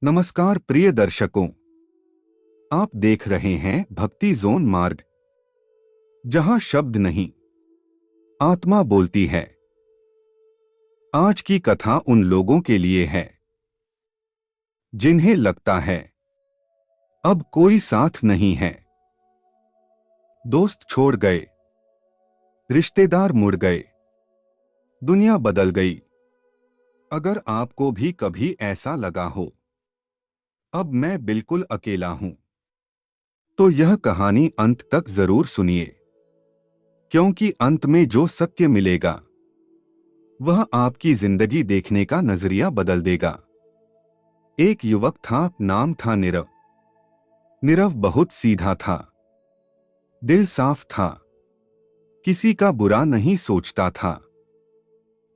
नमस्कार प्रिय दर्शकों, आप देख रहे हैं भक्ति जोन मार्ग, जहां शब्द नहीं, आत्मा बोलती है। आज की कथा उन लोगों के लिए है जिन्हें लगता है अब कोई साथ नहीं है। दोस्त छोड़ गए, रिश्तेदार मुड़ गए, दुनिया बदल गई। अगर आपको भी कभी ऐसा लगा हो अब मैं बिल्कुल अकेला हूं, तो यह कहानी अंत तक जरूर सुनिए, क्योंकि अंत में जो सत्य मिलेगा वह आपकी जिंदगी देखने का नजरिया बदल देगा। एक युवक था, नाम था नीरव। नीरव बहुत सीधा था, दिल साफ था, किसी का बुरा नहीं सोचता था।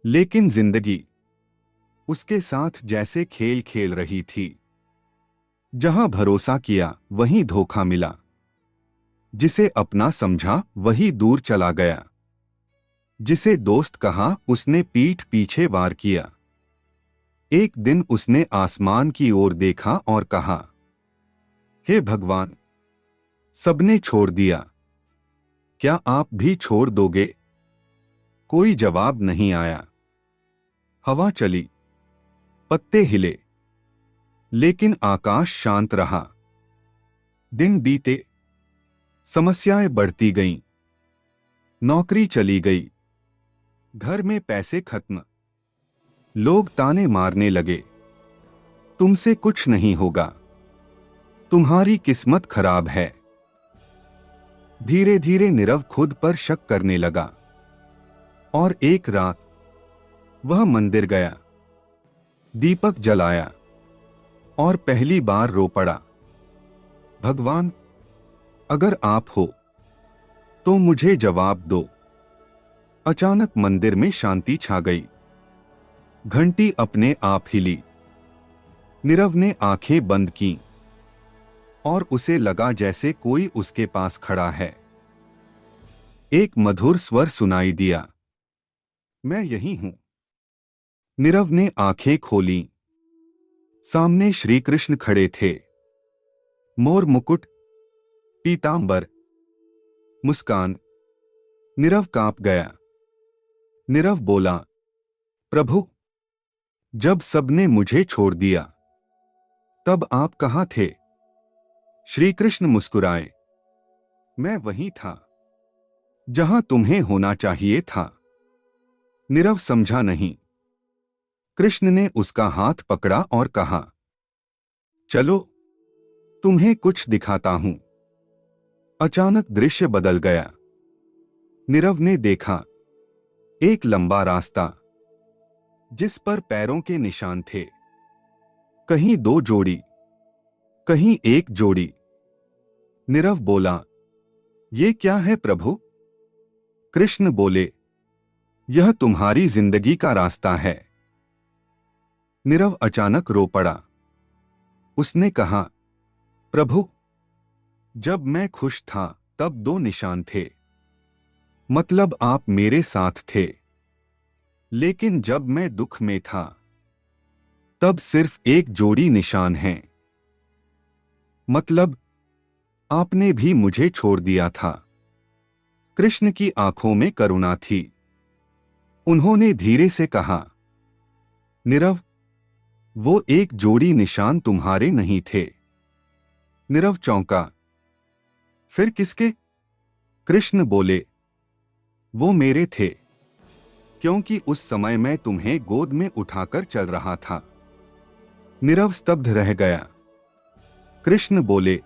लेकिन जिंदगी उसके साथ जैसे खेल खेल रही थी। जहां भरोसा किया वहीं धोखा मिला, जिसे अपना समझा वही दूर चला गया, जिसे दोस्त कहा उसने पीठ पीछे वार किया। एक दिन उसने आसमान की ओर देखा और कहा, हे भगवान, सबने छोड़ दिया, क्या आप भी छोड़ दोगे? कोई जवाब नहीं आया। हवा चली, पत्ते हिले, लेकिन आकाश शांत रहा। दिन बीते, समस्याएं बढ़ती गईं, नौकरी चली गई, घर में पैसे खत्म, लोग ताने मारने लगे, तुमसे कुछ नहीं होगा, तुम्हारी किस्मत खराब है। धीरे धीरे नीरव खुद पर शक करने लगा। और एक रात वह मंदिर गया, दीपक जलाया और पहली बार रो पड़ा, भगवान, अगर आप हो तो मुझे जवाब दो। अचानक मंदिर में शांति छा गई। घंटी अपने आप हिली। नीरव ने आंखें बंद कीं और उसे लगा जैसे कोई उसके पास खड़ा है। एक मधुर स्वर सुनाई दिया, मैं यही हूं। नीरव ने आंखें खोलीं। सामने श्री कृष्ण खड़े थे। मोर मुकुट, पीतांबर, मुस्कान। नीरव कांप गया। नीरव बोला, प्रभु, जब सबने मुझे छोड़ दिया तब आप कहां थे? श्री कृष्ण मुस्कुराए, मैं वहीं था जहां तुम्हें होना चाहिए था। नीरव समझा नहीं। कृष्ण ने उसका हाथ पकड़ा और कहा, चलो, तुम्हें कुछ दिखाता हूं। अचानक दृश्य बदल गया। नीरव ने देखा एक लंबा रास्ता, जिस पर पैरों के निशान थे, कहीं दो जोड़ी, कहीं एक जोड़ी। नीरव बोला, ये क्या है प्रभु? कृष्ण बोले, यह तुम्हारी जिंदगी का रास्ता है। नीरव अचानक रो पड़ा। उसने कहा, प्रभु, जब मैं खुश था तब दो निशान थे, मतलब आप मेरे साथ थे। लेकिन जब मैं दुख में था तब सिर्फ एक जोड़ी निशान हैं, मतलब आपने भी मुझे छोड़ दिया था। कृष्ण की आंखों में करुणा थी। उन्होंने धीरे से कहा, नीरव, वो एक जोड़ी निशान तुम्हारे नहीं थे। नीरव चौंका, फिर किसके? कृष्ण बोले, वो मेरे थे, क्योंकि उस समय मैं तुम्हें गोद में उठाकर चल रहा था। नीरव स्तब्ध रह गया। कृष्ण बोले,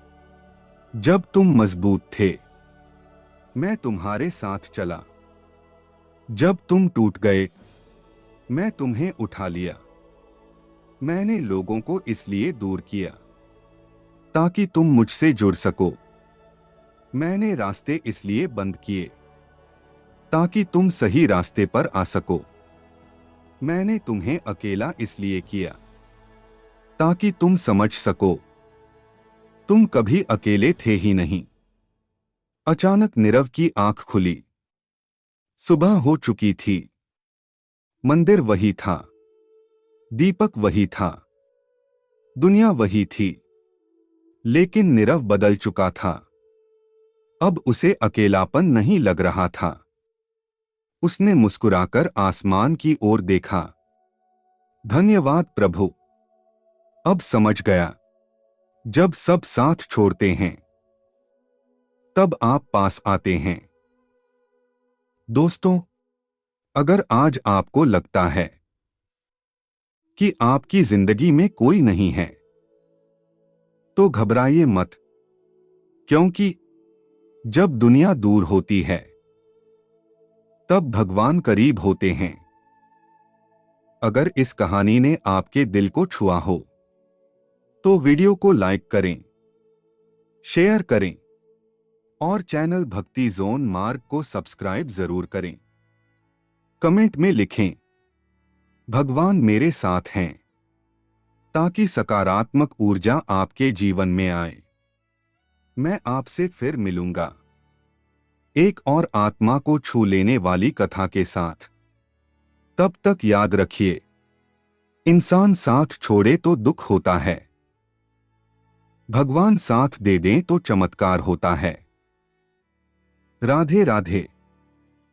जब तुम मजबूत थे मैं तुम्हारे साथ चला, जब तुम टूट गए मैं तुम्हें उठा लिया। मैंने लोगों को इसलिए दूर किया ताकि तुम मुझसे जुड़ सको। मैंने रास्ते इसलिए बंद किए ताकि तुम सही रास्ते पर आ सको। मैंने तुम्हें अकेला इसलिए किया ताकि तुम समझ सको, तुम कभी अकेले थे ही नहीं। अचानक नीरव की आंख खुली। सुबह हो चुकी थी। मंदिर वही था, दीपक वही था, दुनिया वही थी, लेकिन नीरव बदल चुका था। अब उसे अकेलापन नहीं लग रहा था। उसने मुस्कुराकर आसमान की ओर देखा। धन्यवाद प्रभु, अब समझ गया, जब सब साथ छोड़ते हैं तब आप पास आते हैं। दोस्तों, अगर आज आपको लगता है कि आपकी जिंदगी में कोई नहीं है, तो घबराइए मत, क्योंकि जब दुनिया दूर होती है तब भगवान करीब होते हैं। अगर इस कहानी ने आपके दिल को छुआ हो तो वीडियो को लाइक करें, शेयर करें और चैनल भक्ति जोन मार्ग को सब्सक्राइब जरूर करें। कमेंट में लिखें, भगवान मेरे साथ हैं, ताकि सकारात्मक ऊर्जा आपके जीवन में आए। मैं आपसे फिर मिलूंगा एक और आत्मा को छू लेने वाली कथा के साथ। तब तक याद रखिए, इंसान साथ छोड़े तो दुख होता है, भगवान साथ दे दें तो चमत्कार होता है। राधे राधे।